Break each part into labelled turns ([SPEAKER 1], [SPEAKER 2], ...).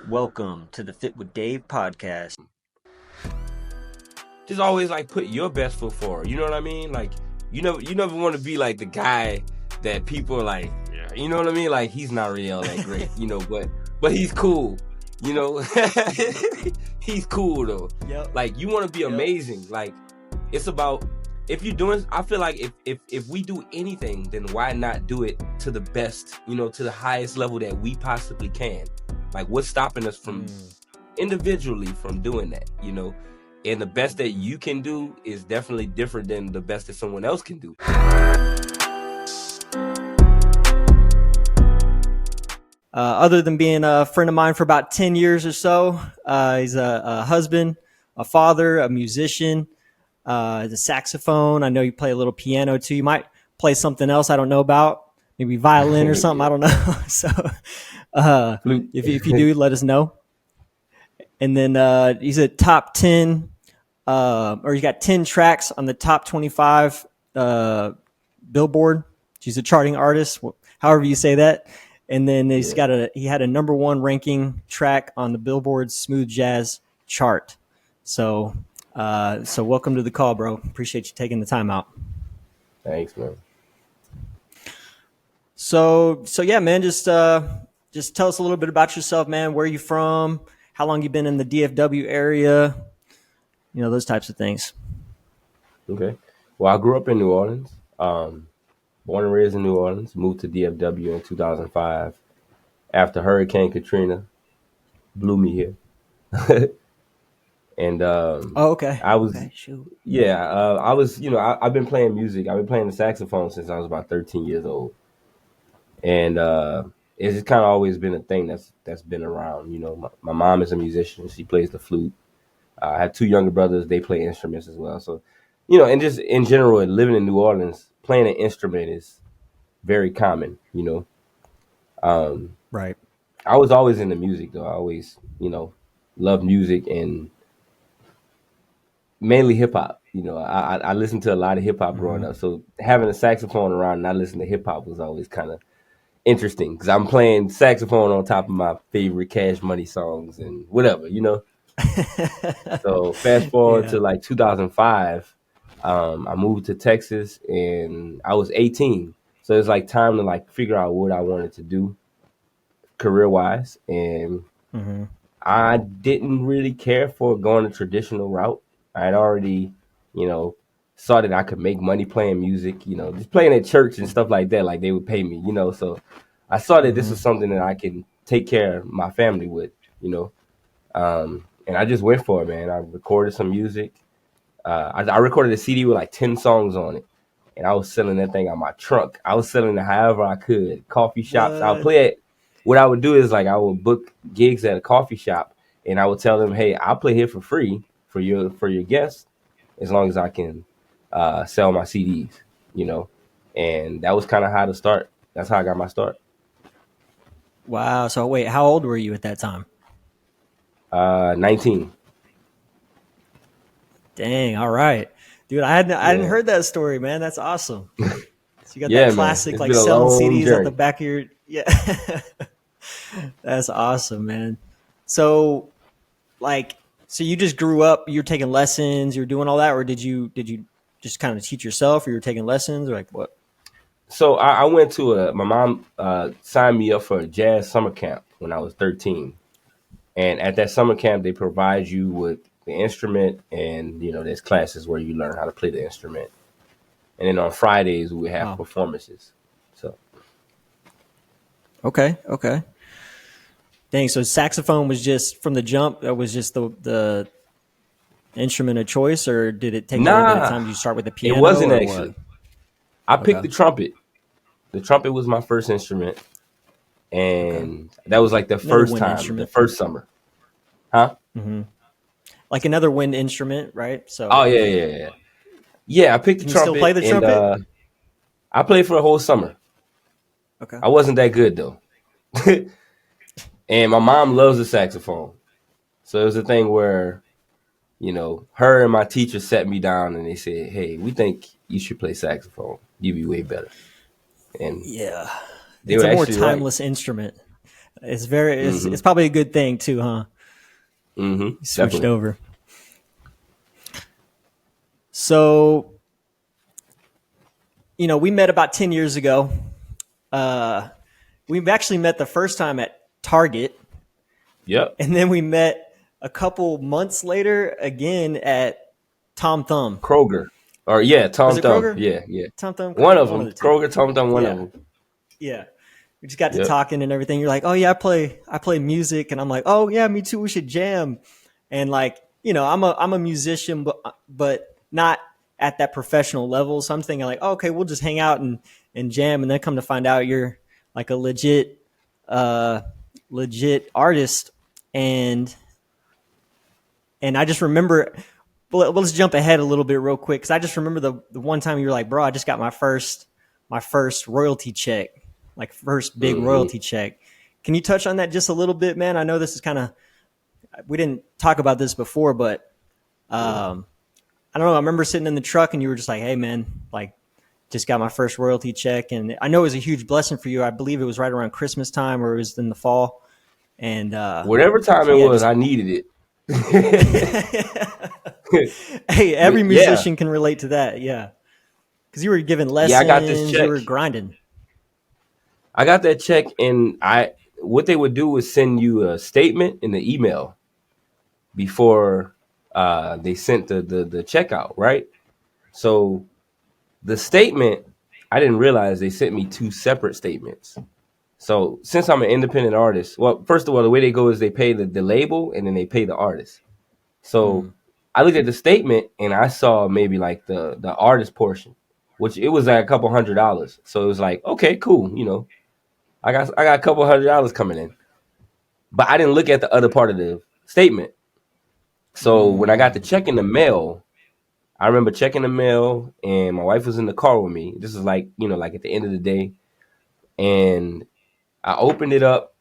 [SPEAKER 1] Welcome to the Fit with Dave podcast.
[SPEAKER 2] Just always like put your best foot forward. You know what I mean? Like you never want to be like the guy that people are like, yeah, you know what I mean? Like he's not really all that great, but he's cool. You know, he's cool though.
[SPEAKER 1] Yep.
[SPEAKER 2] Like you want to be amazing. Like it's about if you're doing. I feel like if we do anything, then why not do it to the best? To the highest level that we possibly can. Like what's stopping us from individually from doing that? And the best that you can do is definitely different than the best that someone else can do.
[SPEAKER 1] Other than being a friend of mine for about 10 years or so, he's a husband, a father, a musician, the saxophone. I know you play a little piano too. You might play something else I don't know about, maybe violin or something. I don't know. So if you do, let us know. And then he's a top 10, or he's got 10 tracks on the top 25 Billboard. He's a charting artist, however you say that. And then he had a number 1 ranking track on the Billboard Smooth Jazz chart. So welcome to the call, bro. Appreciate you taking the time out.
[SPEAKER 2] Thanks, man.
[SPEAKER 1] So yeah, man, just tell us a little bit about yourself, man. Where are you from? How long you been in the DFW area? Those types of things.
[SPEAKER 2] Okay. Well, I grew up in New Orleans. Born and raised in New Orleans. Moved to DFW in 2005 after Hurricane Katrina blew me here. And
[SPEAKER 1] okay.
[SPEAKER 2] I was
[SPEAKER 1] okay, shoot.
[SPEAKER 2] I was I've been playing music. I've been playing the saxophone since I was about 13 years old, and it's just kind of always been a thing that's been around. My mom is a musician. She plays the flute. I have 2 younger brothers. They play instruments as well. So, and just in general, living in New Orleans, playing an instrument is very common,
[SPEAKER 1] Right.
[SPEAKER 2] I was always into music, though. I always, loved music and mainly hip hop. I listened to a lot of hip hop growing up. So having a saxophone around and I listened to hip hop was always kind of interesting because I'm playing saxophone on top of my favorite Cash Money songs and whatever, So fast forward to like 2005, I moved to Texas and I was 18. So it's like time to like figure out what I wanted to do career wise. And I didn't really care for going the traditional route. I had already, saw that I could make money playing music, just playing at church and stuff like that. Like they would pay me, so I saw that this was something that I can take care of my family with, and I just went for it, man. I recorded some music. I recorded a CD with like 10 songs on it. And I was selling that thing on my trunk. I was selling it however I could. Coffee shops. I would play it. What I would do is like I would book gigs at a coffee shop and I would tell them, hey, I'll play here for free for your guests as long as I can sell my CDs, And that was kind of how to start. That's how I got my start.
[SPEAKER 1] Wow. So wait, how old were you at that time?
[SPEAKER 2] 19.
[SPEAKER 1] Dang. All right, dude. I hadn't heard that story, man. That's awesome. So you got that classic like selling CDs journey. At the back of your That's awesome, man. So you just grew up. You're taking lessons. You're doing all that, or did you just kind of teach yourself, or you're taking lessons, or like what?
[SPEAKER 2] So I went to my mom signed me up for a jazz summer camp when I was 13. And at that summer camp, they provide you with the instrument and, there's classes where you learn how to play the instrument. And then on Fridays, we would have performances. So.
[SPEAKER 1] Okay. Dang. So saxophone was just from the jump. That was just the instrument of choice, or did it take a little bit of time? Did you start with the piano?
[SPEAKER 2] It wasn't actually. I picked the trumpet. The trumpet was my first instrument. And that was like the first time, instrument. The first summer. Huh?
[SPEAKER 1] Mm-hmm. Like another wind instrument, right? So.
[SPEAKER 2] Oh, yeah. Yeah, I picked the trumpet.
[SPEAKER 1] You still play the trumpet?
[SPEAKER 2] And, I played for a whole summer.
[SPEAKER 1] Okay.
[SPEAKER 2] I wasn't that good, though. And my mom loves the saxophone. So it was a thing where, her and my teacher sat me down and they said, hey, we think you should play saxophone. You'd be way better. And
[SPEAKER 1] yeah. It's a more timeless instrument. It's probably a good thing too, huh? You switched
[SPEAKER 2] Definitely.
[SPEAKER 1] over. So, we met about 10 years ago. Uh, we actually met the first time at Target,
[SPEAKER 2] Yep.
[SPEAKER 1] and then we met a couple months later again at Tom Thumb.
[SPEAKER 2] Kroger. Or yeah,
[SPEAKER 1] Was
[SPEAKER 2] Tom
[SPEAKER 1] it
[SPEAKER 2] Thumb.
[SPEAKER 1] Kroger?
[SPEAKER 2] Yeah, yeah.
[SPEAKER 1] Tom Thumb,
[SPEAKER 2] One
[SPEAKER 1] Kroger,
[SPEAKER 2] of
[SPEAKER 1] one of
[SPEAKER 2] them.
[SPEAKER 1] the two.
[SPEAKER 2] Kroger, Tom Thumb, one of
[SPEAKER 1] Yeah,
[SPEAKER 2] them.
[SPEAKER 1] yeah. We just got to
[SPEAKER 2] Yep.
[SPEAKER 1] talking and everything. You're like, oh yeah, I play music, and I'm like, oh yeah, me too. We should jam. And like, I'm a musician, but not at that professional level. So I'm thinking like, oh, okay, we'll just hang out and jam. And then come to find out you're like a uh, legit artist. And I just remember. Well, let's jump ahead a little bit real quick because I just remember the one time you were like, bro, I just got my first royalty check, like first big
[SPEAKER 2] Hmm.
[SPEAKER 1] royalty check. Can you touch on that just a little bit, man? I know this is kind of, we didn't talk about this before, but I don't know. I remember sitting in the truck and you were just like, hey, man, like just got my first royalty check. And I know it was a huge blessing for you. I believe it was right around Christmas time or it was in the fall. And
[SPEAKER 2] Whatever time
[SPEAKER 1] so,
[SPEAKER 2] it
[SPEAKER 1] yeah,
[SPEAKER 2] was,
[SPEAKER 1] just
[SPEAKER 2] I needed it.
[SPEAKER 1] hey,
[SPEAKER 2] But
[SPEAKER 1] every
[SPEAKER 2] yeah,
[SPEAKER 1] musician can relate to that. Yeah. Because you were giving
[SPEAKER 2] yeah, I got this
[SPEAKER 1] lessons, you
[SPEAKER 2] check.
[SPEAKER 1] were grinding.
[SPEAKER 2] I got that check, and what they would do was send you a statement in the email before they sent the check out, right? So the statement, I didn't realize they sent me two separate statements. So since I'm an independent artist, well, first of all, the way they go is they pay the label and then they pay the artist. So
[SPEAKER 1] Mm.
[SPEAKER 2] I looked at the statement and I saw maybe like the artist portion, which it was like a couple $100. So it was like, okay, cool, I got a couple $100 coming in. But I didn't look at the other part of the statement. So when I got the
[SPEAKER 1] Mm.
[SPEAKER 2] check in the mail, I remember checking the mail and my wife was in the car with me. This is like, like at the end of the day. And I opened it up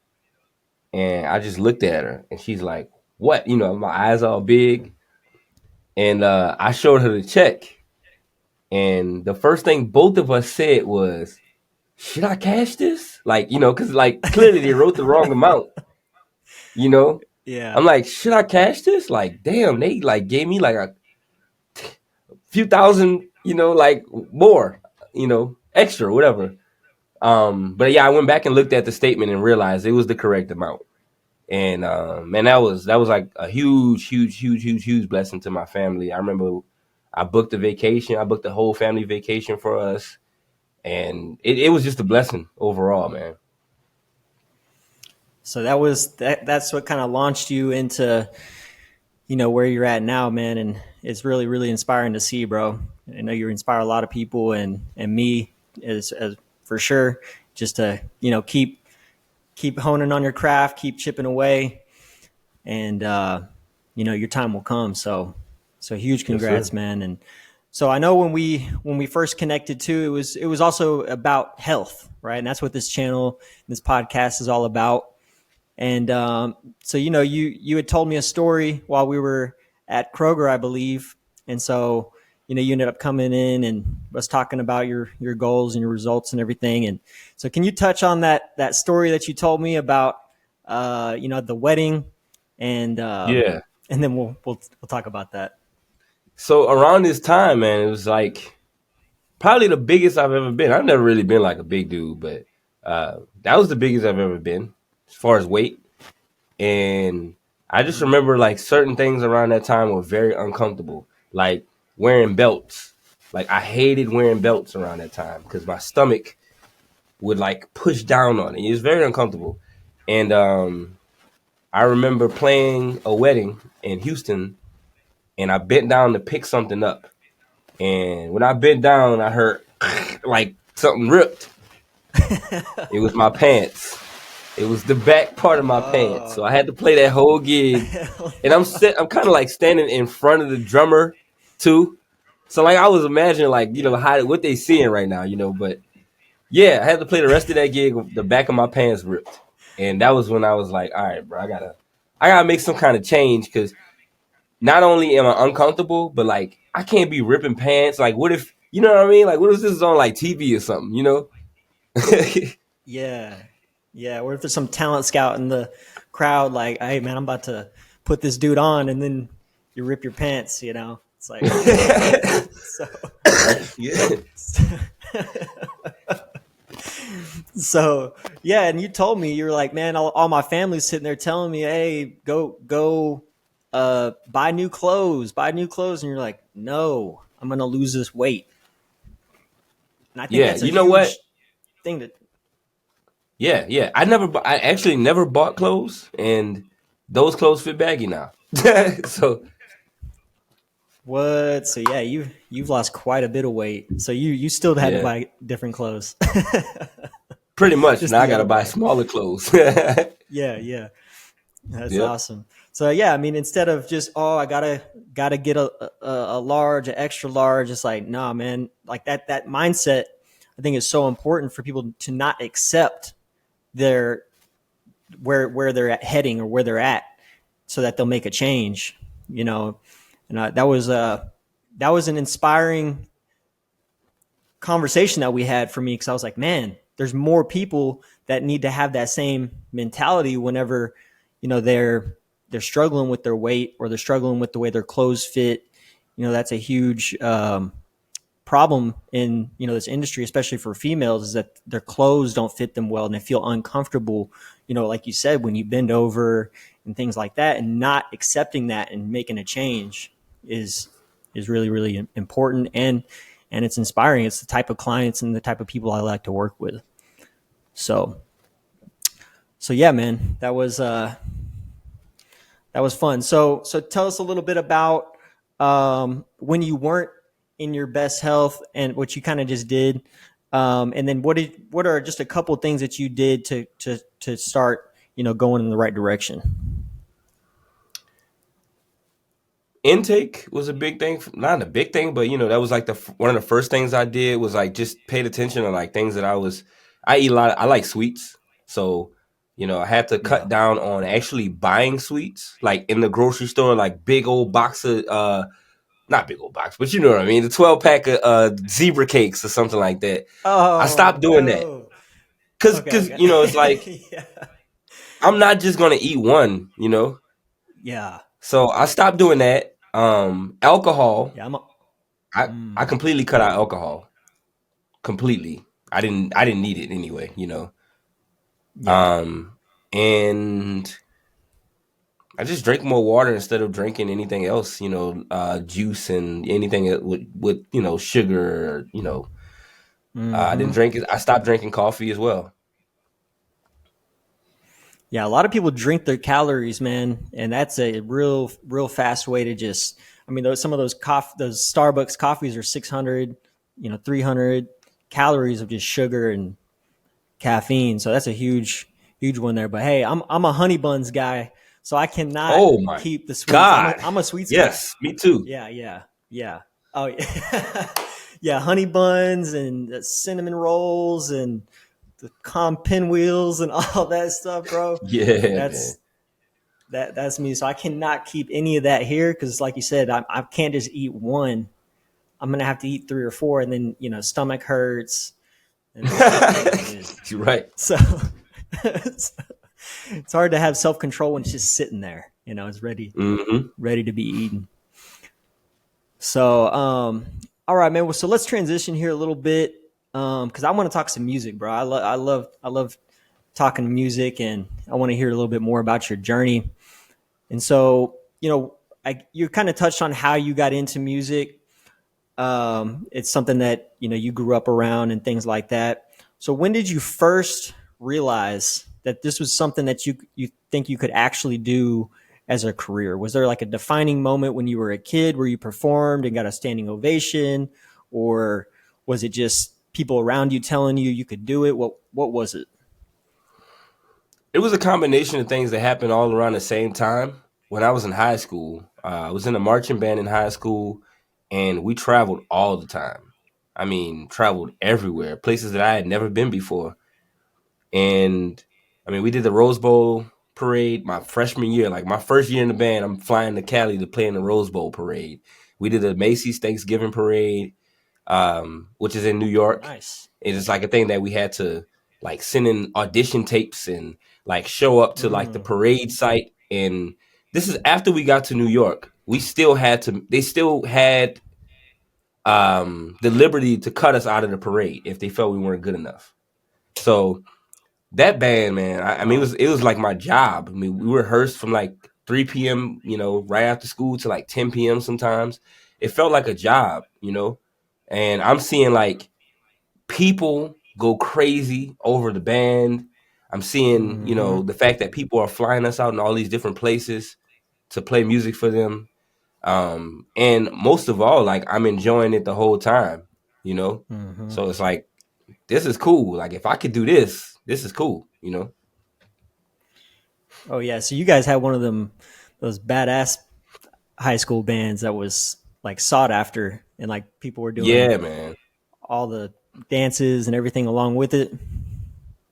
[SPEAKER 2] and I just looked at her and she's like, what? My eyes all big. And I showed her the check. And the first thing both of us said was, should I cash this? Like, because like clearly they wrote the wrong amount, you know?
[SPEAKER 1] Yeah.
[SPEAKER 2] I'm like, should I cash this? Like, damn, they like gave me like a few thousand, like more, extra, whatever. But yeah, I went back and looked at the statement and realized it was the correct amount. And man, that was like a huge, huge, huge, huge, huge blessing to my family. I remember I booked a vacation. I booked a whole family vacation for us, and it was just a blessing overall, man.
[SPEAKER 1] So that's what kind of launched you into, where you're at now, man. And it's really, really inspiring to see, bro. I know you inspire a lot of people and me as for sure, just to, keep honing on your craft, keep chipping away, and your time will come. So huge
[SPEAKER 2] Yes, sir.
[SPEAKER 1] congrats, man. And so I know when we first connected too, it was also about health, right? And that's what this podcast is all about. And so you had told me a story while we were at Kroger, I believe, and so you ended up coming in and was talking about your goals and your results and everything. And so can you touch on that story that you told me about the wedding and
[SPEAKER 2] Yeah.
[SPEAKER 1] and then we'll talk about that.
[SPEAKER 2] So around this time, man, it was like probably the biggest I've ever been. I've never really been like a big dude, but that was the biggest I've ever been as far as weight. And I just remember like certain things around that time were very uncomfortable, like wearing belts. Like I hated wearing belts around that time because my stomach would like push down on it. It was very uncomfortable. And I remember playing a wedding in Houston, and I bent down to pick something up. And when I bent down, I heard like something ripped. It was my pants. It was the back part of my pants. So I
[SPEAKER 1] Oh,
[SPEAKER 2] had to play that whole gig.
[SPEAKER 1] hell
[SPEAKER 2] And I'm
[SPEAKER 1] no.
[SPEAKER 2] sit I'm kind of like standing in front of the drummer too. So like I was imagining like,
[SPEAKER 1] Yeah.
[SPEAKER 2] how what they seeing right now, but yeah, I had to play the rest of that gig with the back of my pants ripped. And that was when I was like, all right, bro, I gotta make some kind of change because not only am I uncomfortable, but like I can't be ripping pants. Like what if what I mean? Like what if this is on like TV or something,
[SPEAKER 1] Yeah. Yeah, what if there's some talent scout in the crowd, like, hey man, I'm about to put this dude on, and then you rip your pants, you know? It's like, so,
[SPEAKER 2] Yeah.
[SPEAKER 1] so yeah, and you told me, you were like, man, all my family's sitting there telling me, hey, go, buy new clothes, and you're like, no, I'm gonna lose this weight, and I think
[SPEAKER 2] Yeah,
[SPEAKER 1] that's a
[SPEAKER 2] you know what?
[SPEAKER 1] huge thing to.
[SPEAKER 2] Yeah, yeah. I actually never bought clothes, and those clothes fit baggy now. So
[SPEAKER 1] What? So yeah, you've lost quite a bit of weight. So you still had to
[SPEAKER 2] yeah,
[SPEAKER 1] buy different clothes.
[SPEAKER 2] pretty much.
[SPEAKER 1] Just
[SPEAKER 2] Now I
[SPEAKER 1] the
[SPEAKER 2] gotta
[SPEAKER 1] other
[SPEAKER 2] buy
[SPEAKER 1] way.
[SPEAKER 2] smaller clothes.
[SPEAKER 1] Yeah, yeah. That's
[SPEAKER 2] Yep.
[SPEAKER 1] awesome. So yeah, I mean, instead of just, oh, I gotta get a large, an extra large, it's like, nah, man, like that mindset, I think is so important for people to not accept their where they're heading or where they're at, so that they'll make a change. You know, and that was an inspiring conversation that we had for me, because I was like, man, there's more people that need to have that same mentality whenever, they're struggling with their weight, or they're struggling with the way their clothes fit. That's a huge problem in this industry, especially for females, is that their clothes don't fit them well and they feel uncomfortable. Like you said, when you bend over and things like that, and not accepting that and making a change is really really important, and it's inspiring. It's the type of clients and the type of people I like to work with. So yeah, man, that was fun. So tell us a little bit about when you weren't in your best health and what you kind of just did, and then what are just a couple of things that you did to start going in the right direction.
[SPEAKER 2] Intake was a big thing. Not a big thing, but that was like one of the first things I did was like just paid attention to like things that I eat a lot. I like sweets, so I had to cut
[SPEAKER 1] Yeah.
[SPEAKER 2] down on actually buying sweets like in the grocery store, like big old box of not big old box, but you know what I mean, the 12 pack of zebra cakes or something like that. I
[SPEAKER 1] Oh
[SPEAKER 2] stopped doing that
[SPEAKER 1] no.
[SPEAKER 2] because
[SPEAKER 1] Okay.
[SPEAKER 2] it's like
[SPEAKER 1] Yeah.
[SPEAKER 2] I'm not just gonna eat one.
[SPEAKER 1] Yeah.
[SPEAKER 2] So I stopped doing that. Alcohol.
[SPEAKER 1] Yeah.
[SPEAKER 2] I completely cut out alcohol. Completely. I didn't need it anyway.
[SPEAKER 1] Yeah.
[SPEAKER 2] Um and I just drank more water instead of drinking anything else, juice and anything that with sugar. I didn't
[SPEAKER 1] Hmm.
[SPEAKER 2] drink it. I stopped drinking coffee as well.
[SPEAKER 1] Yeah, a lot of people drink their calories, man, and that's a real fast way to just. I mean, some of those Starbucks coffees are 600, 300 calories of just sugar and caffeine. So that's a huge one there. But hey, I'm a honey buns guy, so I cannot
[SPEAKER 2] Oh my
[SPEAKER 1] keep the sweets.
[SPEAKER 2] God.
[SPEAKER 1] I'm a sweets guy.
[SPEAKER 2] Yes, me too.
[SPEAKER 1] Yeah, yeah, yeah. Oh yeah, yeah. Honey buns and cinnamon rolls and the calm pinwheels and all that stuff, bro.
[SPEAKER 2] Yeah, man.
[SPEAKER 1] That's that's me. So I cannot keep any of that here, because, like you said, I can't just eat one. I'm gonna have to eat three or four, and then stomach hurts, and it's not good.
[SPEAKER 2] You're right.
[SPEAKER 1] So it's hard to have self control when it's just sitting there. It's
[SPEAKER 2] Hmm.
[SPEAKER 1] ready to be eaten. So all right, man. Well, so let's transition here a little bit, because I want to talk some music, bro. I love talking music, and I want to hear a little bit more about your journey. And so, you kind of touched on how you got into music. It's something that you grew up around and things like that. So, when did you first realize that this was something that you think you could actually do as a career? Was there like a defining moment when you were a kid where you performed and got a standing ovation, or was it just people around you telling you could do it? What was it?
[SPEAKER 2] It was a combination of things that happened all around the same time. When I was in high school, I was in a marching band in high school, and we traveled all the time. I mean, traveled everywhere, places that I had never been before. And I mean, we did the Rose Bowl parade my freshman year, like my first year in the band. I'm flying to Cali to play in the Rose Bowl parade. We did the Macy's Thanksgiving parade, which is in New York.
[SPEAKER 1] Nice.
[SPEAKER 2] It is like a thing that we had to like sending audition tapes and like show up to like the
[SPEAKER 1] Mm.
[SPEAKER 2] parade site. And this is after we got to New York. We still had to. They still had the liberty to cut us out of the parade if they felt we weren't good enough. So that band, man, I mean,
[SPEAKER 1] Oh.
[SPEAKER 2] it was like my job. I mean, we rehearsed from like 3 p.m., right after school to like 10 p.m. sometimes. It felt like a job. And I'm seeing like people go crazy over the band. I'm seeing,
[SPEAKER 1] Hmm.
[SPEAKER 2] the fact that people are flying us out in all these different places to play music for them. And most of all, like I'm enjoying it the whole time, you know?
[SPEAKER 1] Hmm.
[SPEAKER 2] So it's like, this is cool. Like if I could do this is cool.
[SPEAKER 1] Oh yeah, so you guys had one of them those badass high school bands that was like sought after, and like people were doing
[SPEAKER 2] Yeah, man.
[SPEAKER 1] all the dances and everything along with it.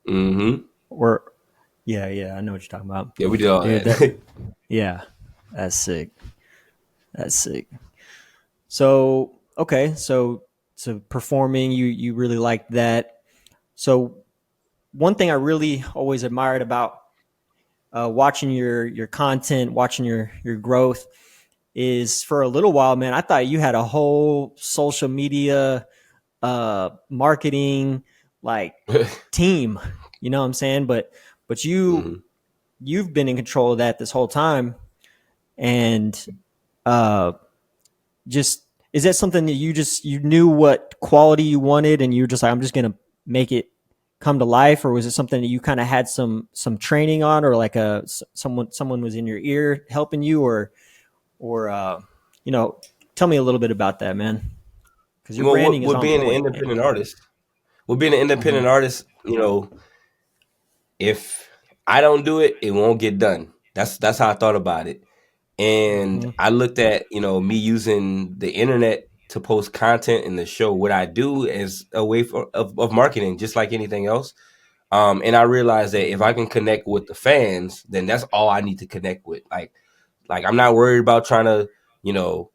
[SPEAKER 2] Mm-hmm.
[SPEAKER 1] Or yeah, yeah, I know what you're talking about,
[SPEAKER 2] Yeah, we did all
[SPEAKER 1] dude. That
[SPEAKER 2] that.
[SPEAKER 1] yeah, that's sick. That's sick. So okay, so performing, you really liked that. So one thing I really always admired about watching your content, watching your growth is for a little while, man. I thought you had a whole social media marketing like team. You know what I'm saying? But
[SPEAKER 2] Hmm.
[SPEAKER 1] you've been in control of that this whole time, and uh, just is that something that you knew what quality you wanted, and you were just like, I'm just gonna make it come to life, or was it something that you kind of had some training on, or like someone was in your ear helping you, or you know, tell me a little bit about that, man, because your
[SPEAKER 2] Well,
[SPEAKER 1] branding is
[SPEAKER 2] with
[SPEAKER 1] on
[SPEAKER 2] being an
[SPEAKER 1] point.
[SPEAKER 2] independent artist, with being an
[SPEAKER 1] Mm-hmm.
[SPEAKER 2] independent artist, if I don't do it, it won't get done. That's how I thought about it. And
[SPEAKER 1] Mm-hmm.
[SPEAKER 2] I looked at, me using the internet to post content and to show what I do as a way of marketing, just like anything else. And I realized that if I can connect with the fans, then that's all I need to connect with. Like I'm not worried about trying to, you know,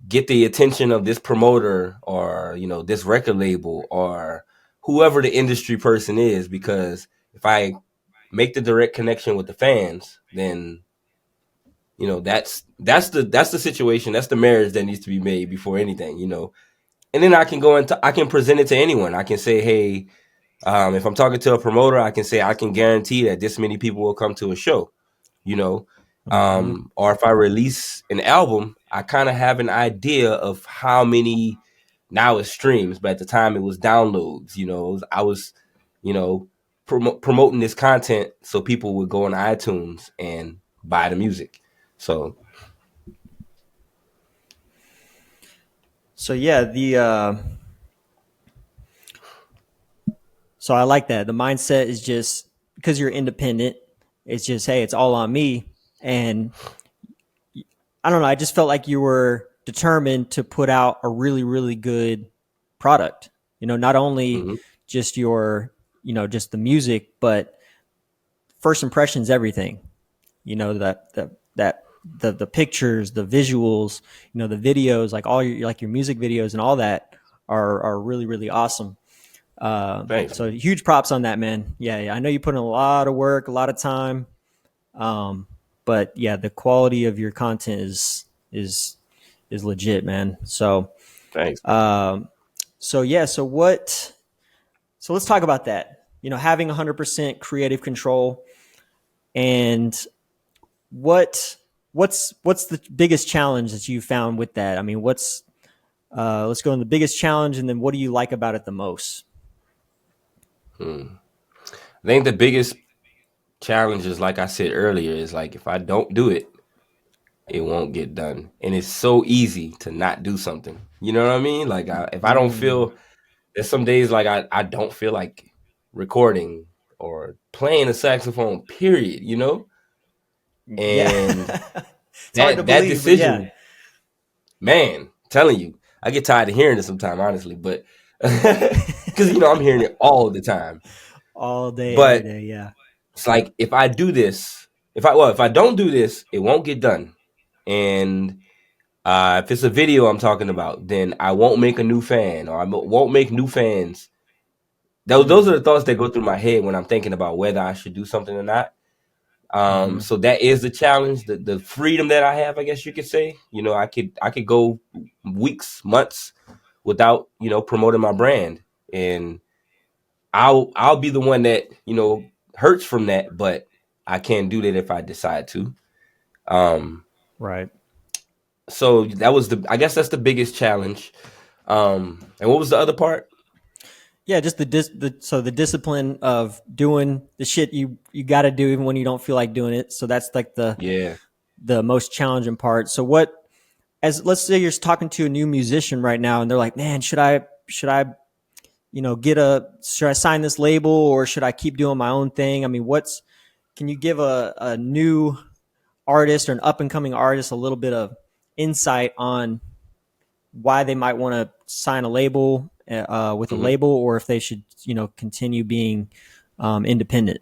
[SPEAKER 2] get the attention of this promoter or, this record label or whoever the industry person is, because if I make the direct connection with the fans, then that's the situation. That's the marriage that needs to be made before anything. And then I can present it to anyone. I can say, hey, if I'm talking to a promoter, I can say I can guarantee that this many people will come to a show, you know.
[SPEAKER 1] Mm-hmm.
[SPEAKER 2] Or if I release an album, I kind of have an idea of how many, now it's streams, but at the time it was downloads. I was, you know, promoting this content so people would go on iTunes and buy the music. So
[SPEAKER 1] So yeah, the so I like that. The mindset is just because you're independent. It's just hey, it's all on me, and I don't know. I just felt like you were determined to put out a really really good product. You know, not only
[SPEAKER 2] mhm.
[SPEAKER 1] just your just the music, but first impressions everything. You know the pictures, the visuals, the videos, like all your music videos and all that are really really awesome.
[SPEAKER 2] Thanks,
[SPEAKER 1] So
[SPEAKER 2] man.
[SPEAKER 1] huge props on that, man. Yeah, yeah, I know you put in a lot of work, a lot of time, um, but yeah, the quality of your content is is legit, man.
[SPEAKER 2] Thanks, man.
[SPEAKER 1] Um, so yeah, so what? So let's talk about that. Having 100% creative control, and what what's the biggest challenge that you found with that? I mean, what's let's go in the biggest challenge, and then what do you like about it the most?
[SPEAKER 2] Hmm. I think the biggest challenge is, like I said earlier, is like if I don't do it, it won't get done. And it's so easy to not do something. You know what I mean? Like if I don't
[SPEAKER 1] Mm.
[SPEAKER 2] feel, there's some days like I don't feel like recording or playing a saxophone, period.
[SPEAKER 1] Yeah.
[SPEAKER 2] And
[SPEAKER 1] It's hard to
[SPEAKER 2] that
[SPEAKER 1] believe, but yeah,
[SPEAKER 2] decision, man, telling you, I get tired of hearing it sometimes, honestly, but because I'm hearing it all the time.
[SPEAKER 1] all day, every
[SPEAKER 2] But
[SPEAKER 1] day. Yeah.
[SPEAKER 2] it's like if I do this, if I don't do this, it won't get done. And if it's a video I'm talking about, then I won't make a new fan, or won't make new fans those are the thoughts that go through my head when I'm thinking about whether I should do something or not.
[SPEAKER 1] Mm-hmm.
[SPEAKER 2] So that is the challenge, the freedom that I have, I guess you could say. I could go weeks, months without, promoting my brand, and I'll be the one that, hurts from that, but I can do that if I decide to. Um,
[SPEAKER 1] Right.
[SPEAKER 2] so that was I guess that's the biggest challenge. And what was the other part?
[SPEAKER 1] Yeah, just the discipline of doing the shit you got to do even when you don't feel like doing it. So that's like
[SPEAKER 2] Yeah.
[SPEAKER 1] the most challenging part. So what, as let's say you're talking to a new musician right now and they're like, "Man, should I should I sign this label or should I keep doing my own thing?" I mean, can you give a new artist or an up and coming artist a little bit of insight on why they might want to sign a label with a
[SPEAKER 2] hmm
[SPEAKER 1] label, or if they should, continue being independent?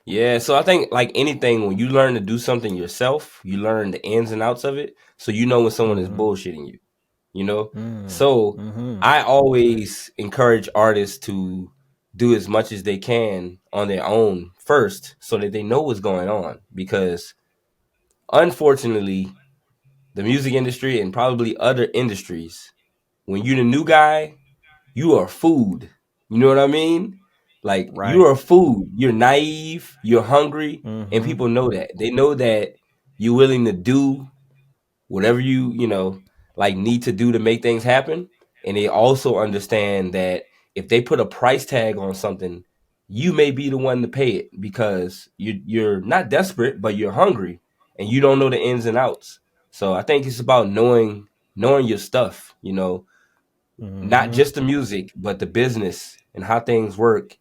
[SPEAKER 2] Yeah. So I think, like anything, when you learn to do something yourself, you learn the ins and outs of it. So you know when someone is
[SPEAKER 1] Mm-hmm.
[SPEAKER 2] bullshitting you, you know?
[SPEAKER 1] Mm.
[SPEAKER 2] So
[SPEAKER 1] Mm-hmm.
[SPEAKER 2] I always encourage artists to do as much as they can on their own first so that they know what's going on. Because unfortunately, the music industry and probably other industries, when you're the new guy, you are food. You know what I mean? Like, you
[SPEAKER 1] Right.
[SPEAKER 2] are food. You're naive, you're hungry, and
[SPEAKER 1] Mm-hmm.
[SPEAKER 2] people know that. They know that you're willing to do whatever like need to do to make things happen. And they also understand that if they put a price tag on something, you may be the one to pay it because you're not desperate, but you're hungry and you don't know the ins and outs. So I think it's about knowing your stuff, not
[SPEAKER 1] Mm-hmm.
[SPEAKER 2] just the music, but the business and how things work.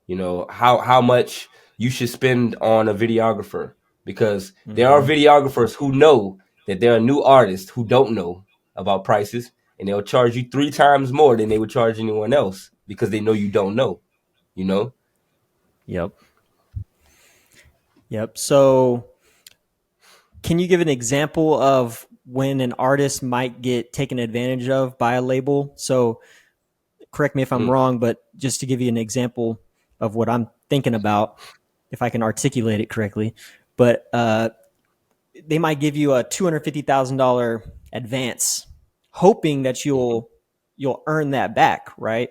[SPEAKER 2] How much you should spend on a videographer, because there are
[SPEAKER 1] Mm-hmm.
[SPEAKER 2] videographers who know that there are new artists who don't know about prices, and they'll charge you 3 times more than they would charge anyone else because they know you don't know. You know.
[SPEAKER 1] Yep. Yep. So can you give an example of when an artist might get taken advantage of by a label? So correct me if I'm
[SPEAKER 2] Mm,
[SPEAKER 1] wrong, but just to give you an example of what I'm thinking about, if I can articulate it correctly, but they might give you a $250,000 advance, hoping that
[SPEAKER 2] mhm.
[SPEAKER 1] you'll earn that back, right?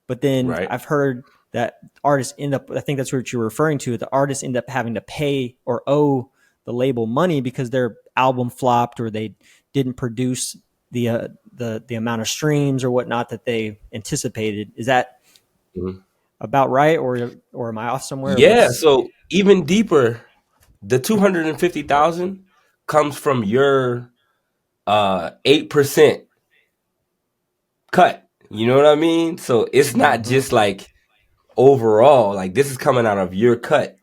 [SPEAKER 1] But then
[SPEAKER 2] Right.
[SPEAKER 1] I've heard that artists end up, I think that's what you're referring to, the artists end up having to pay or owe the label money because their album flopped or they didn't produce the amount of streams or whatnot that they anticipated. Is that
[SPEAKER 2] Mhm.
[SPEAKER 1] about right, or am I off somewhere?
[SPEAKER 2] Yeah.
[SPEAKER 1] What's
[SPEAKER 2] So even deeper, the 250,000 comes from your 8% cut. You know what I mean? So it's not
[SPEAKER 1] mm-hmm,
[SPEAKER 2] just like overall, like this is coming out of your cut,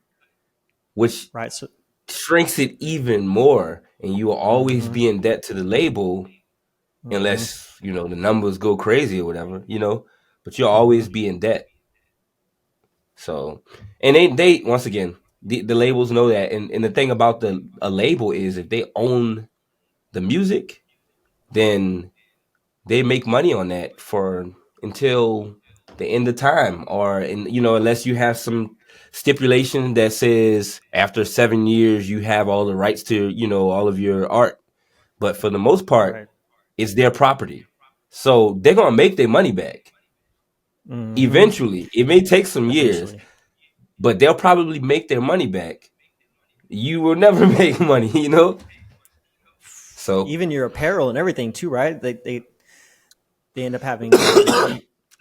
[SPEAKER 2] which
[SPEAKER 1] right? So
[SPEAKER 2] shrinks it even more. And you will always
[SPEAKER 1] mm-hmm,
[SPEAKER 2] be in debt to the label
[SPEAKER 1] mm-hmm,
[SPEAKER 2] unless, the numbers go crazy or whatever. But you'll
[SPEAKER 1] mm-hmm,
[SPEAKER 2] always be in debt. So, and they once again, the labels know that. And the thing about a label is if they own the music, then they make money on that for until the end of time, or unless you have some stipulation that says after 7 years you have all the rights to all of your art. But for the most part,
[SPEAKER 1] right.
[SPEAKER 2] it's their property, so they're gonna make their money back
[SPEAKER 1] Mm-hmm.
[SPEAKER 2] eventually. It may take some years,
[SPEAKER 1] Eventually.
[SPEAKER 2] but they'll probably make their money back. You will never make money. So
[SPEAKER 1] Even your apparel and everything too, right? They end up having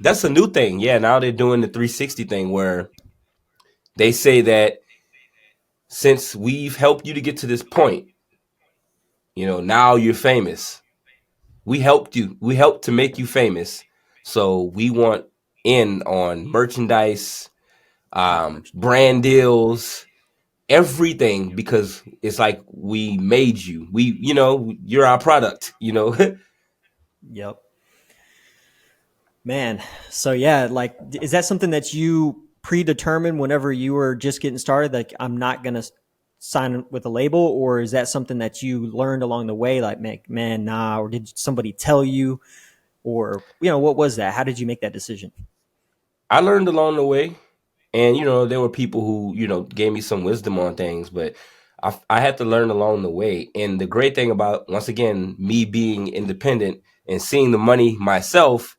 [SPEAKER 2] that's a new thing. Yeah, now they're doing the 360 thing where they say that since we've helped you to get to this point, now you're famous. We helped you. We helped to make you famous. So we want in on merchandise,
[SPEAKER 1] merchandise.
[SPEAKER 2] brand deals, everything, because it's like we made you. You're our product.
[SPEAKER 1] Yep. Man. So yeah, like is that something that you predetermined whenever you were just getting started? Like I'm not gonna sign with a label, or is that something that you learned along the way? Like, man, nah, or did somebody tell you, or what was that? How did you make that decision?
[SPEAKER 2] I learned along the way, and there were people who gave me some wisdom on things, but I had to learn along the way. And the great thing about, once again, me being independent and seeing the money myself,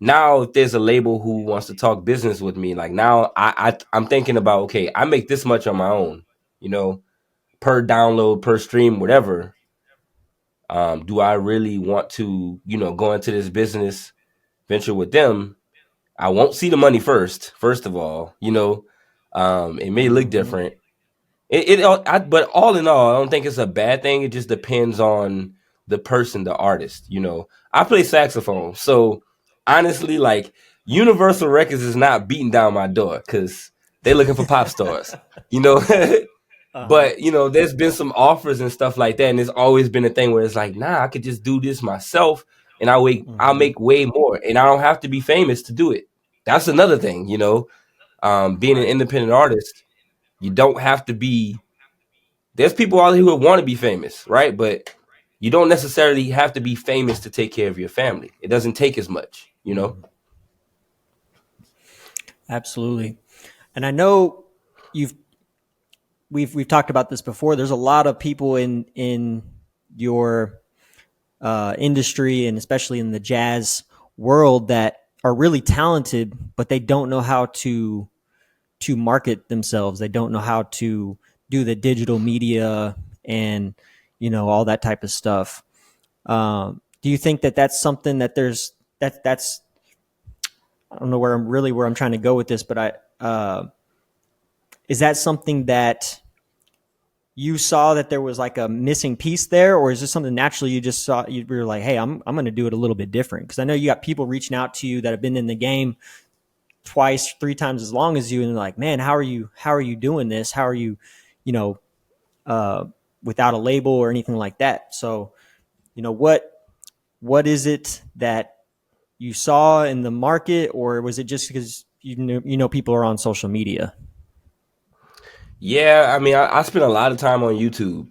[SPEAKER 2] now if there's a label who wants to talk business with me, like now I'm thinking about, okay, I make this much on my own, you know, per download, per stream, whatever. Do I really want to, go into this business venture with them? I won't see the money first of all, it may look
[SPEAKER 1] Mm-hmm.
[SPEAKER 2] different. But all in all, I don't think it's a bad thing. It just depends on the person, the artist. I play saxophone, so honestly, like Universal Records is not beating down my door because they're looking for pop stars. You know,
[SPEAKER 1] Uh-huh.
[SPEAKER 2] but there's been some offers and stuff like that, and there's always been a thing where it's like, nah, I could just do this myself, and I'll
[SPEAKER 1] Mm-hmm.
[SPEAKER 2] make way more, and I don't have to be famous to do it. That's another thing, being an
[SPEAKER 1] Right.
[SPEAKER 2] independent artist, you don't have to be. There's people out here who want to be famous, right? But you don't necessarily have to be famous to take care of your family. It doesn't take as much.
[SPEAKER 1] Mhm. Absolutely. And I know you've we've talked about this before. There's a lot of people in your industry, and especially in the jazz world, that are really talented, but they don't know how to market themselves. They don't know how to do the digital media and all that type of stuff. Do you think that that's something that that's I don't know where I'm trying to go with this, but is that something that you saw that there was like a missing piece there, or is this something naturally you just saw? You were like, hey, I'm going to do it a little bit different, because I know you got people reaching out to you that have been in the game twice, three times as long as you, and they're like, man, how are you doing this? How are you, you know, uh, without a label or anything like that? So, what is it that you saw in the market, or was it just because people are on social media?
[SPEAKER 2] Yeah, I mean, I spent a lot of time on YouTube,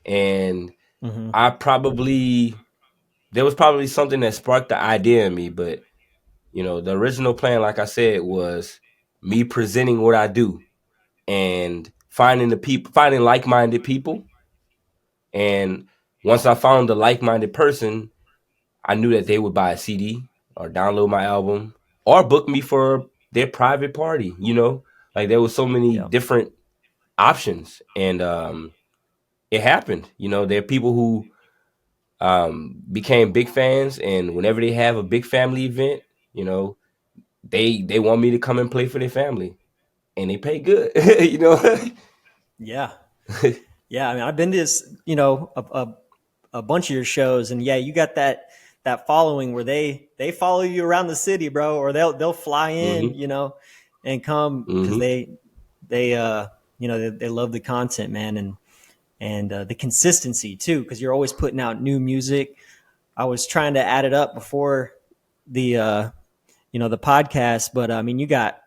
[SPEAKER 2] and
[SPEAKER 1] Mm-hmm.
[SPEAKER 2] I probably there was probably something that sparked the idea in me. But the original plan, like I said, was me presenting what I do and finding like-minded people. And once I found the like-minded person, I knew that they would buy a CD or download my album or book me for their private party. Like there was so many
[SPEAKER 1] Yeah.
[SPEAKER 2] different options, and it happened. There are people who became big fans, and whenever they have a big family event, you know, they want me to come and play for their family, and they pay good.
[SPEAKER 1] Yeah. Yeah. I mean, I've been to this, a bunch of your shows, and yeah, you got that following where they follow you around the city, bro, or they'll fly in,
[SPEAKER 2] hmm
[SPEAKER 1] and come because
[SPEAKER 2] hmm
[SPEAKER 1] they love the content, man, and the consistency too, because you're always putting out new music. I was trying to add it up before the podcast, but I mean, you got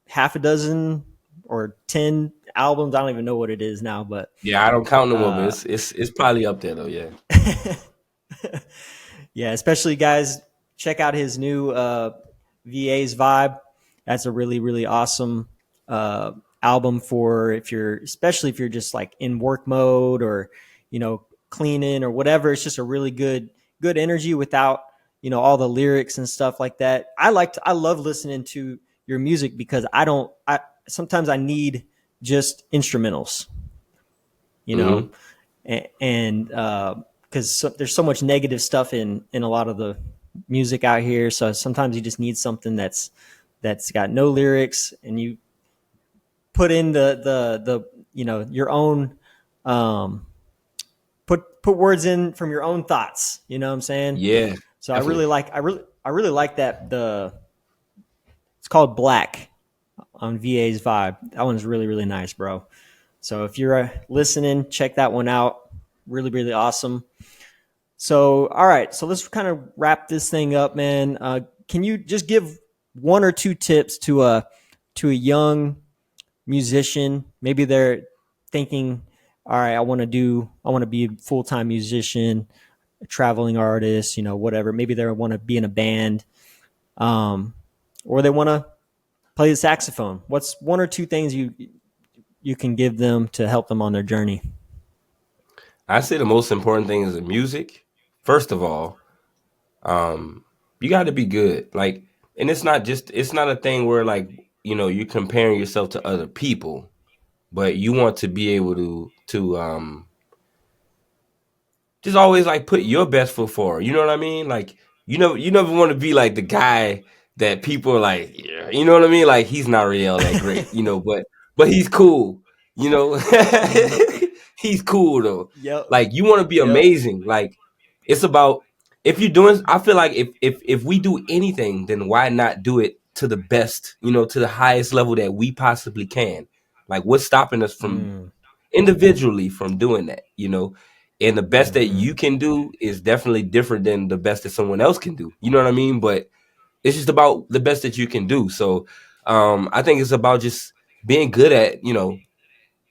[SPEAKER 1] half a dozen or 10 albums. I don't even know what it is now, but
[SPEAKER 2] Yeah, I don't count no more, but
[SPEAKER 1] uh,
[SPEAKER 2] it's probably up there though. Yeah.
[SPEAKER 1] yeah, especially guys, check out his new VA's Vibe. That's a really, really awesome uh, album for especially if you're just like in work mode, or cleaning or whatever. It's just a really good energy without all the lyrics and stuff like that. I love listening to your music because I sometimes I need just instrumentals, you know,
[SPEAKER 2] hmm
[SPEAKER 1] and because there's so much negative stuff in a lot of the music out here. So sometimes you just need something that's got no lyrics, and you put in the your own um, put words in from your own thoughts. You know what I'm saying?
[SPEAKER 2] Yeah,
[SPEAKER 1] So
[SPEAKER 2] definitely.
[SPEAKER 1] I really like that. It's called Black on VA's Vibe. That one's really, really nice, bro. So if you're listening, check that one out. Really, really awesome. So, all right. So let's kind of wrap this thing up, man. Can you just give one or two tips to a young musician? Maybe they're thinking, all right, I want to be a full time musician, a traveling artist, whatever. Maybe they want to be in a band. Um, or they want to play the saxophone? What's one or two things you can give them to help them on their journey?
[SPEAKER 2] I say the most important thing is the music. First of all, um, you got to be good. Like, and it's not a thing where like you're comparing yourself to other people, but you want to be able to just always like put your best foot forward. You know what I mean? Like you never want to be like the guy that people are like, yeah, you know what I mean? Like he's not really all that great, but he's cool. You know,
[SPEAKER 1] Mm-hmm.
[SPEAKER 2] he's cool though.
[SPEAKER 1] Yep.
[SPEAKER 2] Like you want to be
[SPEAKER 1] Yep.
[SPEAKER 2] amazing. Like it's about if you're doing. I feel like if we do anything, then why not do it to the best? To the highest level that we possibly can. Like what's stopping us from
[SPEAKER 1] Mm.
[SPEAKER 2] individually from doing that, and the best that
[SPEAKER 1] Mm-hmm.
[SPEAKER 2] you can do is definitely different than the best that someone else can do. You know what I mean? But it's just about the best that you can do. So I think it's about just being good at,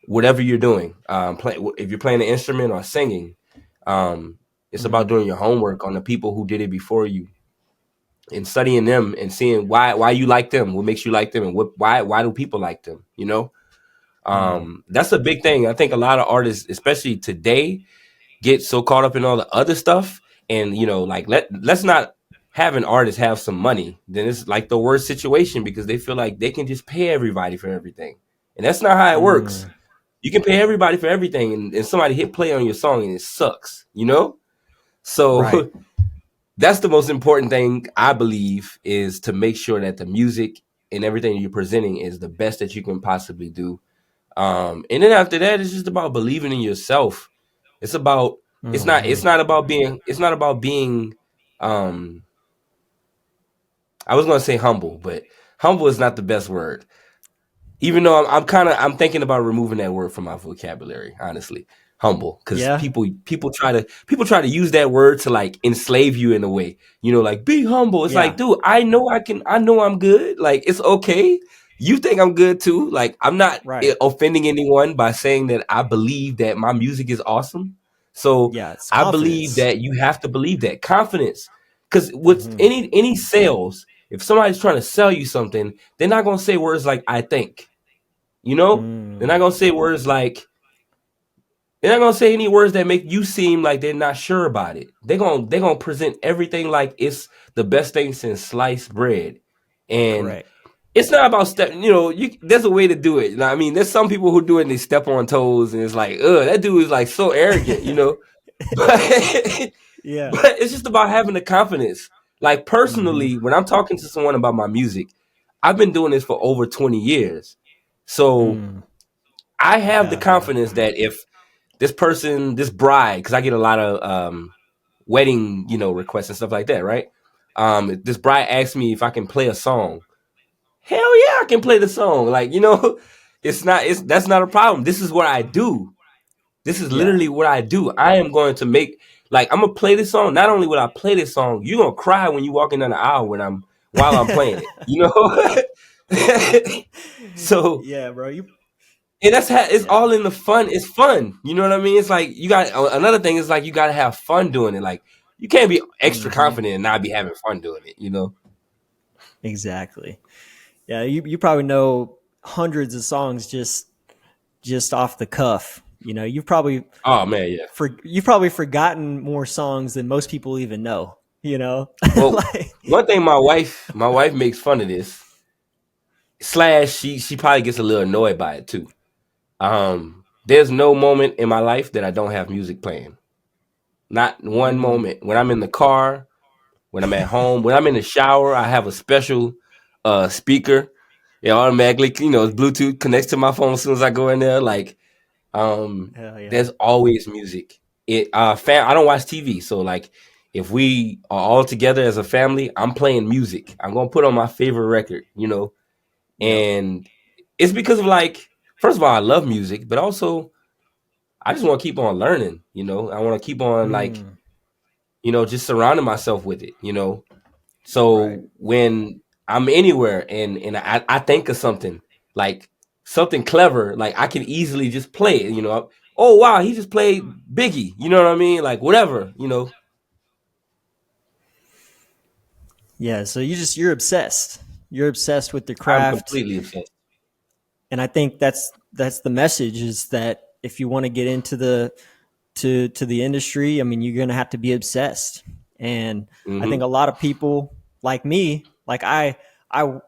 [SPEAKER 2] whatever you're doing. If you're playing an instrument or singing, it's about
[SPEAKER 1] Mm.
[SPEAKER 2] doing your homework on the people who did it before you and studying them and seeing why you like them, what makes you like them, and why do people like them,
[SPEAKER 1] Mm.
[SPEAKER 2] That's a big thing. I think a lot of artists, especially today, get so caught up in all the other stuff, and like let's not have an artist have some money. Then it's like the worst situation because they feel like they can just pay everybody for everything, and that's not how it works.
[SPEAKER 1] Mm.
[SPEAKER 2] You can pay everybody for everything, and somebody hit play on your song and it sucks,
[SPEAKER 1] Right.
[SPEAKER 2] So that's the most important thing, I believe, is to make sure that the music and everything you're presenting is the best that you can possibly do. And then after that, it's just about believing in yourself. It's about
[SPEAKER 1] Mm-hmm.
[SPEAKER 2] it's not about being I was gonna say humble, but humble is not the best word. Even though I'm thinking about removing that word from my vocabulary, honestly. Humble, because
[SPEAKER 1] Yeah.
[SPEAKER 2] people try to use that word to like enslave you in a way. Like be humble. It's like,
[SPEAKER 1] Yeah.
[SPEAKER 2] dude, I know I'm good. Like it's okay. You think I'm good too. Like I'm not
[SPEAKER 1] Right.
[SPEAKER 2] offending anyone by saying that I believe that my music is awesome. So
[SPEAKER 1] Yeah. It's
[SPEAKER 2] I believe
[SPEAKER 1] confidence.
[SPEAKER 2] that you have to believe that confidence. Because with
[SPEAKER 1] Mm-hmm.
[SPEAKER 2] any sales, if somebody's trying to sell you something, they're not gonna say words like I think. You know, they're not
[SPEAKER 1] Mm.
[SPEAKER 2] gonna say words like they're not gonna say any words that make you seem like they're not sure about it. They're gonna present everything like it's the best thing since sliced bread, and
[SPEAKER 1] Correct.
[SPEAKER 2] it's not about step. There's a way to do it. I mean, there's some people who do it and they step on toes, and it's like, that dude is like so arrogant. But
[SPEAKER 1] Yeah.
[SPEAKER 2] but it's just about having the confidence. Like
[SPEAKER 1] Mm-hmm.
[SPEAKER 2] personally, when I'm talking to someone about my music, I've been doing this for over 20 years, so
[SPEAKER 1] Mm.
[SPEAKER 2] I have the
[SPEAKER 1] Yeah. Yeah.
[SPEAKER 2] confidence that if this person, this bride, because I get a lot of wedding, requests and stuff like that, right? If this bride asks me if I can play a song, hell yeah, I can play the song. Like, it's that's not a problem. This is what I do. This is
[SPEAKER 1] Yeah.
[SPEAKER 2] literally what I do. I am going to make like I'm gonna play this song. Not only will I play this song, you're gonna cry when you walking down the aisle while I'm playing it. So
[SPEAKER 1] Yeah, bro. You.
[SPEAKER 2] and it's
[SPEAKER 1] Yeah.
[SPEAKER 2] all in the fun. It's fun. You know what I mean? It's like you got another thing is like you got to have fun doing it. Like you can't be extra
[SPEAKER 1] Mm-hmm.
[SPEAKER 2] confident and not be having fun doing it.
[SPEAKER 1] Exactly. Yeah. You probably know hundreds of songs just off the cuff.
[SPEAKER 2] Oh man, yeah.
[SPEAKER 1] You've probably forgotten more songs than most people even know.
[SPEAKER 2] Well,
[SPEAKER 1] Like.
[SPEAKER 2] one thing my wife makes fun of this. Slash, she probably gets a little annoyed by it too. There's no moment in my life that I don't have music playing. Not one
[SPEAKER 1] Mm.
[SPEAKER 2] moment. When I'm in the car, when I'm at home, when I'm in the shower, I have a special speaker. It automatically, it's Bluetooth connects to my phone as soon as I go in there. Like,
[SPEAKER 1] Hell yeah.
[SPEAKER 2] there's always music. I don't watch TV, so like, if we are all together as a family, I'm playing music. I'm gonna put on my favorite record.
[SPEAKER 1] Yep.
[SPEAKER 2] And it's because of like, first of all, I love music, but also I just want to keep on learning. I want to keep on like,
[SPEAKER 1] Mm.
[SPEAKER 2] just surrounding myself with it.
[SPEAKER 1] Right.
[SPEAKER 2] So when I'm anywhere and I think of something like something clever, like I can easily just play it. Oh wow, he just played Biggie. You know what I mean? Like whatever.
[SPEAKER 1] Yeah. So you're obsessed. You're obsessed with the
[SPEAKER 2] I'm
[SPEAKER 1] craft.
[SPEAKER 2] completely obsessed.
[SPEAKER 1] And I think that's the message, is that if you want to get into the industry, I mean, you're going to have to be obsessed. And I
[SPEAKER 2] Hmm.
[SPEAKER 1] think a lot of people like me, like I, I,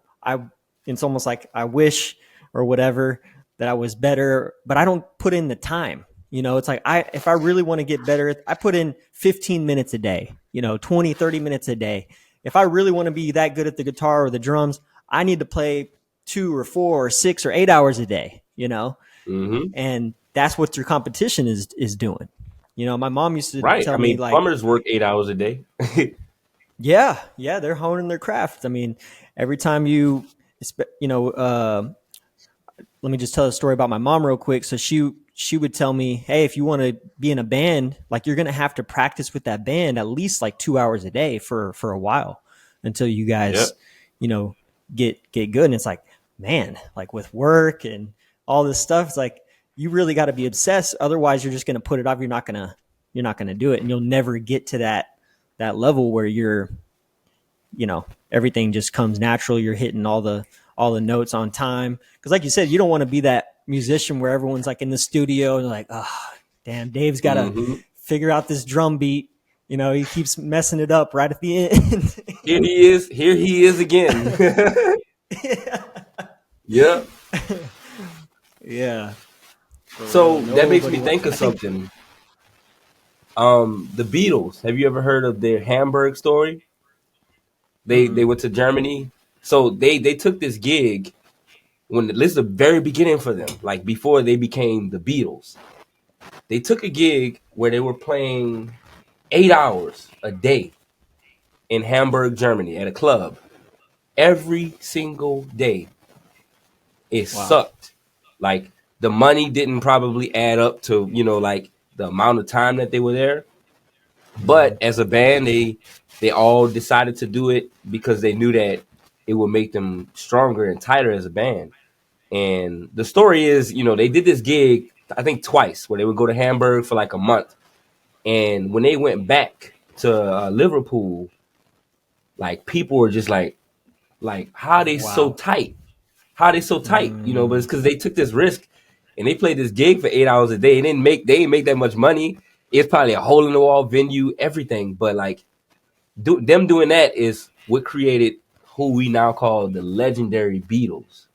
[SPEAKER 1] it's almost like I wish or whatever that I was better, but I don't put in the time. It's like if I really want to get better, I put in 15 minutes a day, 20, 30 minutes a day. If I really want to be that good at the guitar or the drums, I need to play 2 or 4 or 6 or 8 hours a day.
[SPEAKER 2] Hmm.
[SPEAKER 1] And that's what your competition is doing. My mom used to
[SPEAKER 2] Right.
[SPEAKER 1] tell
[SPEAKER 2] I
[SPEAKER 1] me,
[SPEAKER 2] mean,
[SPEAKER 1] like,
[SPEAKER 2] plumbers work 8 hours a day.
[SPEAKER 1] yeah, yeah, they're honing their craft. I mean, every time you know, let me just tell a story about my mom real quick. So she would tell me, hey, if you want to be in a band, like, you're gonna have to practice with that band at least like 2 hours a day for a while, until you guys,
[SPEAKER 2] Yep.
[SPEAKER 1] you know, get good. And it's like, man, like, with work and all this stuff, it's like, you really got to be obsessed. Otherwise, you're just gonna put it off. You're not gonna do it, and you'll never get to that level where everything just comes natural. You're hitting all the notes on time, because, like you said, you don't want to be that musician where everyone's like in the studio and they're like, oh, damn, Dave's got to
[SPEAKER 2] Hmm.
[SPEAKER 1] figure out this drum beat. He keeps messing it up right at the end.
[SPEAKER 2] Here he is. Here he is again. Yep.
[SPEAKER 1] Yeah, for real.
[SPEAKER 2] So that makes
[SPEAKER 1] Nobody
[SPEAKER 2] me
[SPEAKER 1] wants.
[SPEAKER 2] think of
[SPEAKER 1] I think.
[SPEAKER 2] something. The Beatles. Have you ever heard of their Hamburg story? They
[SPEAKER 1] Mm-mm.
[SPEAKER 2] went to Germany. So they took this gig when this is the very beginning for them, like before they became the Beatles. They took a gig where they were playing 8 hours a day in Hamburg, Germany, at a club every single day. It
[SPEAKER 1] Wow.
[SPEAKER 2] sucked. Like the money didn't probably add up to like the amount of time that they were there.
[SPEAKER 1] Mm-hmm.
[SPEAKER 2] But as a band, they all decided to do it because they knew that it would make them stronger and tighter as a band. And the story is, they did this gig, I think twice, where they would go to Hamburg for like a month. And when they went back to Liverpool, like people were just like, how are they so
[SPEAKER 1] Wow.
[SPEAKER 2] tight? How are they so tight? But
[SPEAKER 1] Mm,
[SPEAKER 2] it's because they took this risk and they played this gig for 8 hours a day. They didn't make that much money. It's probably a hole in the wall venue, everything. But like them doing that is what created who we now call the legendary Beatles.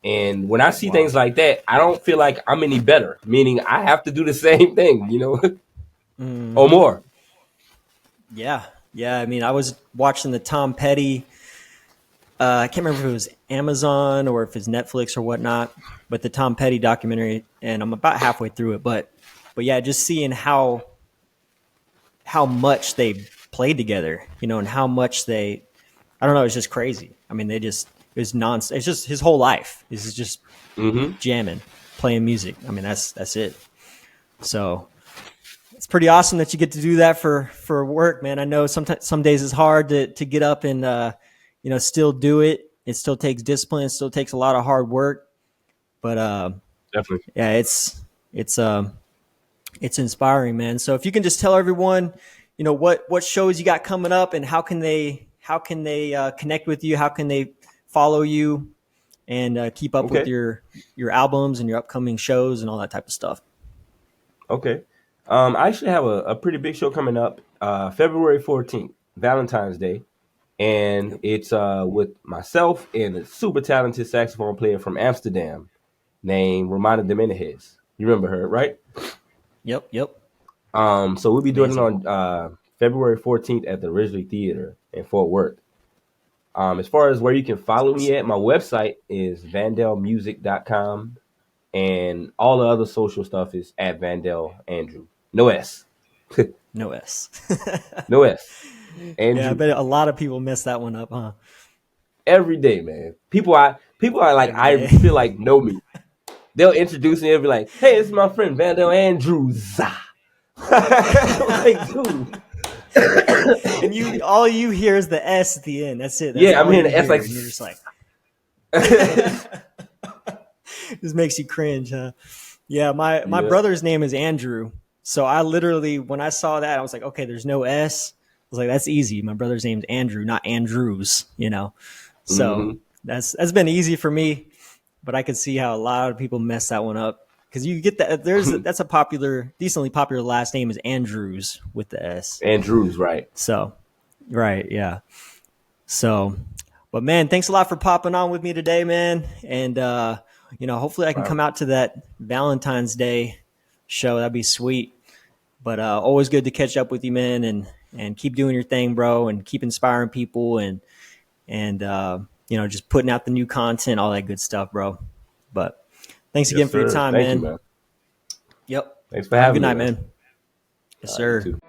[SPEAKER 2] And when I see
[SPEAKER 1] wow.
[SPEAKER 2] things like that, I don't feel like I'm any better. Meaning I have to do the same thing, or
[SPEAKER 1] Mm-hmm.
[SPEAKER 2] more.
[SPEAKER 1] Yeah. Yeah. I mean, I was watching the Tom Petty. I can't remember if it was Amazon or if it's Netflix or whatnot, but the Tom Petty documentary, and I'm about halfway through it. But yeah, just seeing how much they played together, and how much I don't know, it's just crazy. I mean, it was nonsense. It's just his whole life is just
[SPEAKER 2] Hmm.
[SPEAKER 1] jamming, playing music. I mean, that's it. So it's pretty awesome that you get to do that for work, man. I know sometimes some days it's hard to get up and still do it. It still takes discipline. It still takes a lot of hard work. But
[SPEAKER 2] Definitely.
[SPEAKER 1] yeah, it's inspiring, man. So if you can just tell everyone, what shows you got coming up, and how can they connect with you? How can they follow you and keep up with
[SPEAKER 2] Okay.
[SPEAKER 1] your albums and your upcoming shows and all that type of stuff?
[SPEAKER 2] Okay. I actually have a pretty big show coming up, February 14th, Valentine's Day. And
[SPEAKER 1] Yep.
[SPEAKER 2] it's with myself and a super talented saxophone player from Amsterdam named Romana Dominguez. You remember her, right?
[SPEAKER 1] Yep. Yep.
[SPEAKER 2] So we'll be doing it
[SPEAKER 1] Amazing.
[SPEAKER 2] on February 14th at the Ridgely Theater in Fort Worth. As far as where you can follow me at, my website is vandellmusic.com, and all the other social stuff is at Vandell Andrew. No S.
[SPEAKER 1] No S.
[SPEAKER 2] No S.
[SPEAKER 1] Yeah, I
[SPEAKER 2] Andrew.
[SPEAKER 1] bet a lot of people mess that one up, huh?
[SPEAKER 2] Every day, man. People are like,
[SPEAKER 1] Every
[SPEAKER 2] I
[SPEAKER 1] day.
[SPEAKER 2] feel like know me. They'll introduce me and be like, "Hey, this is my friend Vandell Andrews." Like, dude.
[SPEAKER 1] And all you hear is the S at the end. That's it. That's
[SPEAKER 2] Yeah, I'm
[SPEAKER 1] all
[SPEAKER 2] hearing
[SPEAKER 1] you
[SPEAKER 2] the S
[SPEAKER 1] hear,
[SPEAKER 2] like.
[SPEAKER 1] and you're just like, this makes you cringe, huh? Yeah, my
[SPEAKER 2] Yeah.
[SPEAKER 1] brother's name is Andrew, so I literally, when I saw that, I was like, okay, there's no S. was like, that's easy. My brother's name's Andrew, not Andrews, you know? So
[SPEAKER 2] Hmm.
[SPEAKER 1] that's been easy for me, but I could see how a lot of people mess that one up. Cause you get that that's a decently popular last name is Andrews with the S.
[SPEAKER 2] Andrews, right?
[SPEAKER 1] So, right. Yeah. So, but man, thanks a lot for popping on with me today, man. And, hopefully I can
[SPEAKER 2] Wow.
[SPEAKER 1] come out to that Valentine's Day show. That'd be sweet. But always good to catch up with you, man, and keep doing your thing, bro, and keep inspiring people and just putting out the new content, all that good stuff, bro. But thanks
[SPEAKER 2] Yes,
[SPEAKER 1] again for your
[SPEAKER 2] sir.
[SPEAKER 1] time,
[SPEAKER 2] Thank you,
[SPEAKER 1] man.
[SPEAKER 2] man.
[SPEAKER 1] Yep.
[SPEAKER 2] Thanks for
[SPEAKER 1] Have a good
[SPEAKER 2] having me,
[SPEAKER 1] night,
[SPEAKER 2] man.
[SPEAKER 1] man. Yes,
[SPEAKER 2] You
[SPEAKER 1] sir.
[SPEAKER 2] too.